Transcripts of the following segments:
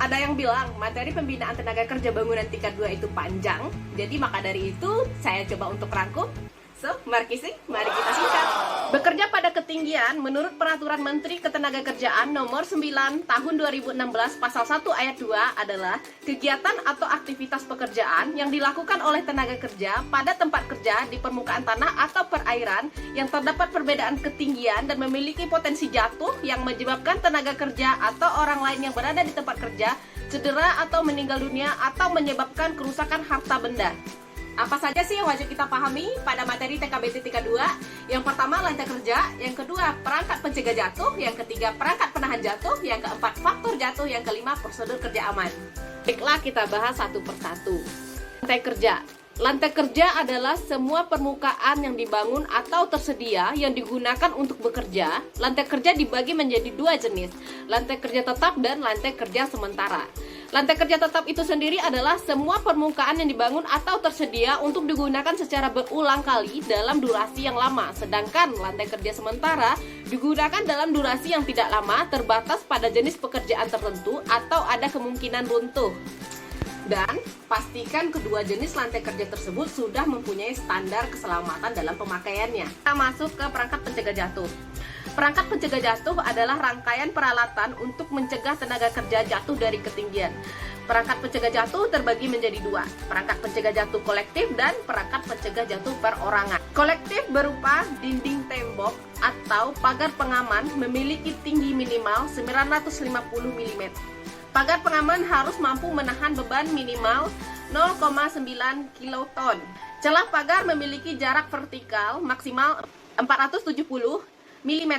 Ada yang bilang materi pembinaan tenaga kerja bangunan tingkat 2 itu panjang, jadi maka dari itu saya coba untuk rangkum. So, mari kita singkat. Bekerja pada ketinggian menurut Peraturan Menteri Ketenagakerjaan Nomor 9 Tahun 2016 Pasal 1 Ayat 2 adalah kegiatan atau aktivitas pekerjaan yang dilakukan oleh tenaga kerja pada tempat kerja di permukaan tanah atau perairan yang terdapat perbedaan ketinggian dan memiliki potensi jatuh yang menyebabkan tenaga kerja atau orang lain yang berada di tempat kerja cedera atau meninggal dunia atau menyebabkan kerusakan harta benda. Apa saja sih yang wajib kita pahami pada materi TKBT tingkat 2? Yang pertama, lantai kerja. Yang kedua, perangkat pencegah jatuh. Yang ketiga, perangkat penahan jatuh. Yang keempat, faktor jatuh. Yang kelima, prosedur kerja aman. Baiklah, kita bahas satu persatu. Lantai kerja. Lantai kerja adalah semua permukaan yang dibangun atau tersedia yang digunakan untuk bekerja. Lantai kerja dibagi menjadi dua jenis, lantai kerja tetap dan lantai kerja sementara. Lantai kerja tetap itu sendiri adalah semua permukaan yang dibangun atau tersedia untuk digunakan secara berulang kali dalam durasi yang lama. Sedangkan lantai kerja sementara digunakan dalam durasi yang tidak lama, terbatas pada jenis pekerjaan tertentu atau ada kemungkinan runtuh. Dan pastikan kedua jenis lantai kerja tersebut sudah mempunyai standar keselamatan dalam pemakaiannya. Kita masuk ke perangkat pencegah jatuh. Perangkat pencegah jatuh adalah rangkaian peralatan untuk mencegah tenaga kerja jatuh dari ketinggian. Perangkat pencegah jatuh terbagi menjadi dua, perangkat pencegah jatuh kolektif dan perangkat pencegah jatuh perorangan. Kolektif berupa dinding tembok atau pagar pengaman memiliki tinggi minimal 950 mm. Pagar pengaman harus mampu menahan beban minimal 0,9 kiloton. Celah pagar memiliki jarak vertikal maksimal 470 mm.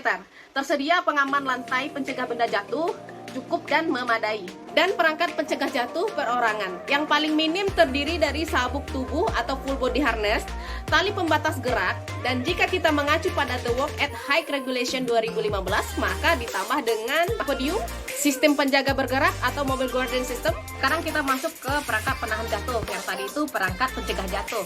Tersedia pengaman lantai pencegah benda jatuh, cukup dan memadai. Dan perangkat pencegah jatuh perorangan yang paling minim terdiri dari sabuk tubuh atau full body harness, tali pembatas gerak, dan jika kita mengacu pada The Work at Height Regulation 2015, maka ditambah dengan podium, sistem penjaga bergerak atau mobile guarding system. Sekarang kita masuk ke perangkat penahan jatuh. Yang tadi itu perangkat pencegah jatuh.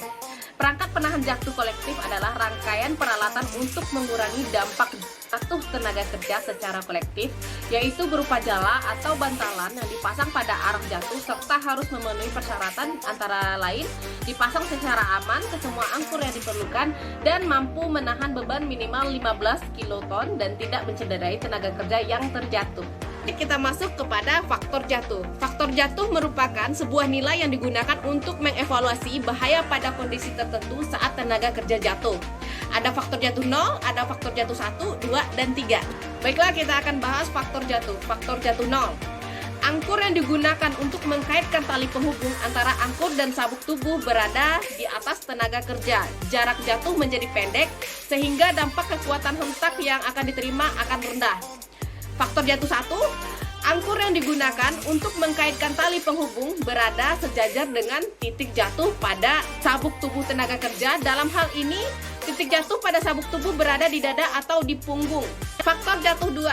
Perangkat penahan jatuh kolektif adalah rangkaian peralatan untuk mengurangi dampak jatuh tenaga kerja secara kolektif, yaitu berupa jala atau bantalan yang dipasang pada arah jatuh serta harus memenuhi persyaratan antara lain dipasang secara aman ke semua angkur yang diperlukan dan mampu menahan beban minimal 15 kiloton dan tidak mencederai tenaga kerja yang terjatuh. Kita masuk kepada faktor jatuh. Faktor jatuh merupakan sebuah nilai yang digunakan untuk mengevaluasi bahaya pada kondisi tertentu saat tenaga kerja jatuh. Ada faktor jatuh 0, ada faktor jatuh 1, 2, dan 3. Baiklah, kita akan bahas faktor jatuh. Faktor jatuh 0. Angkur yang digunakan untuk mengkaitkan tali penghubung antara angkur dan sabuk tubuh berada di atas tenaga kerja. Jarak jatuh menjadi pendek sehingga dampak kekuatan hentak yang akan diterima akan rendah. Faktor jatuh 1, angkur yang digunakan untuk mengkaitkan tali penghubung berada sejajar dengan titik jatuh pada sabuk tubuh tenaga kerja. Dalam hal ini, titik jatuh pada sabuk tubuh berada di dada atau di punggung. Faktor jatuh 2,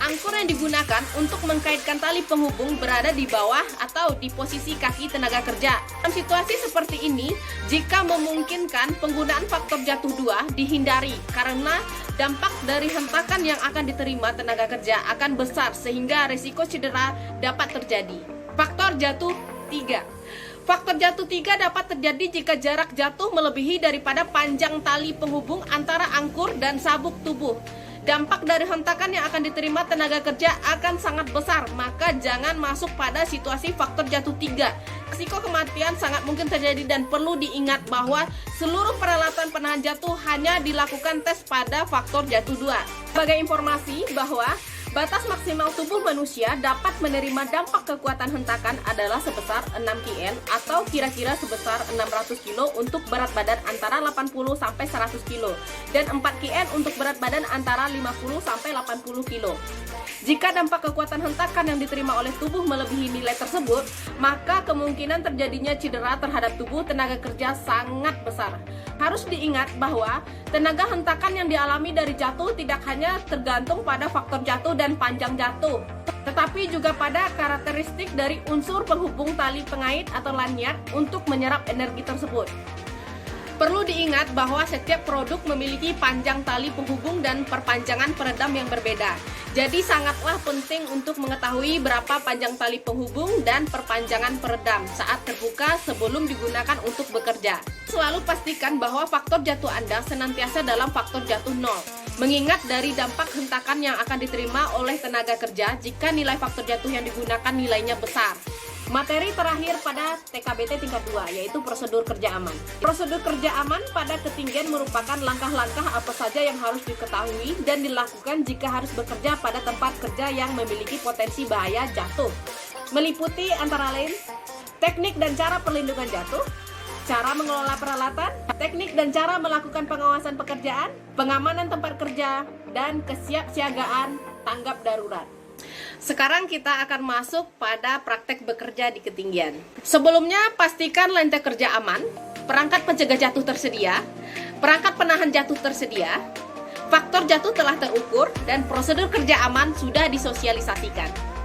angkur yang digunakan untuk mengkaitkan tali penghubung berada di bawah atau di posisi kaki tenaga kerja. Dalam situasi seperti ini, jika memungkinkan, penggunaan faktor jatuh 2 dihindari karena dampak dari hentakan yang akan diterima tenaga kerja akan besar sehingga risiko cedera dapat terjadi. Faktor jatuh 3. Faktor jatuh 3 dapat terjadi jika jarak jatuh melebihi daripada panjang tali penghubung antara angkur dan sabuk tubuh. Dampak dari hentakan yang akan diterima tenaga kerja akan sangat besar, maka jangan masuk pada situasi faktor jatuh 3. Risiko kematian sangat mungkin terjadi dan perlu diingat bahwa seluruh peralatan penahan jatuh hanya dilakukan tes pada faktor jatuh 2. Sebagai informasi bahwa batas maksimal tubuh manusia dapat menerima dampak kekuatan hentakan adalah sebesar 6 kN atau kira-kira sebesar 600 kilo untuk berat badan antara 80 sampai 100 kilo dan 4 kN untuk berat badan antara 50 sampai 80 kilo. Jika dampak kekuatan hentakan yang diterima oleh tubuh melebihi nilai tersebut, maka kemungkinan terjadinya cedera terhadap tubuh tenaga kerja sangat besar. Harus diingat bahwa tenaga hentakan yang dialami dari jatuh tidak hanya tergantung pada faktor jatuh dan panjang jatuh, tetapi juga pada karakteristik dari unsur penghubung tali pengait atau lanyard untuk menyerap energi tersebut. Perlu diingat bahwa setiap produk memiliki panjang tali penghubung dan perpanjangan peredam yang berbeda. Jadi sangatlah penting untuk mengetahui berapa panjang tali penghubung dan perpanjangan peredam saat terbuka sebelum digunakan untuk bekerja. Selalu pastikan bahwa faktor jatuh Anda senantiasa dalam faktor jatuh 0. Mengingat dari dampak hentakan yang akan diterima oleh tenaga kerja jika nilai faktor jatuh yang digunakan nilainya besar. Materi terakhir pada TKBT tingkat 2 yaitu prosedur kerja aman. Prosedur kerja aman pada ketinggian merupakan langkah-langkah apa saja yang harus diketahui dan dilakukan jika harus bekerja pada tempat kerja yang memiliki potensi bahaya jatuh. Meliputi antara lain teknik dan cara perlindungan jatuh, cara mengelola peralatan, teknik dan cara melakukan pengawasan pekerjaan, pengamanan tempat kerja, dan kesiapsiagaan tanggap darurat. Sekarang kita akan masuk pada praktek bekerja di ketinggian. Sebelumnya, pastikan lantai kerja aman, perangkat pencegah jatuh tersedia, perangkat penahan jatuh tersedia, faktor jatuh telah terukur, dan prosedur kerja aman sudah disosialisasikan.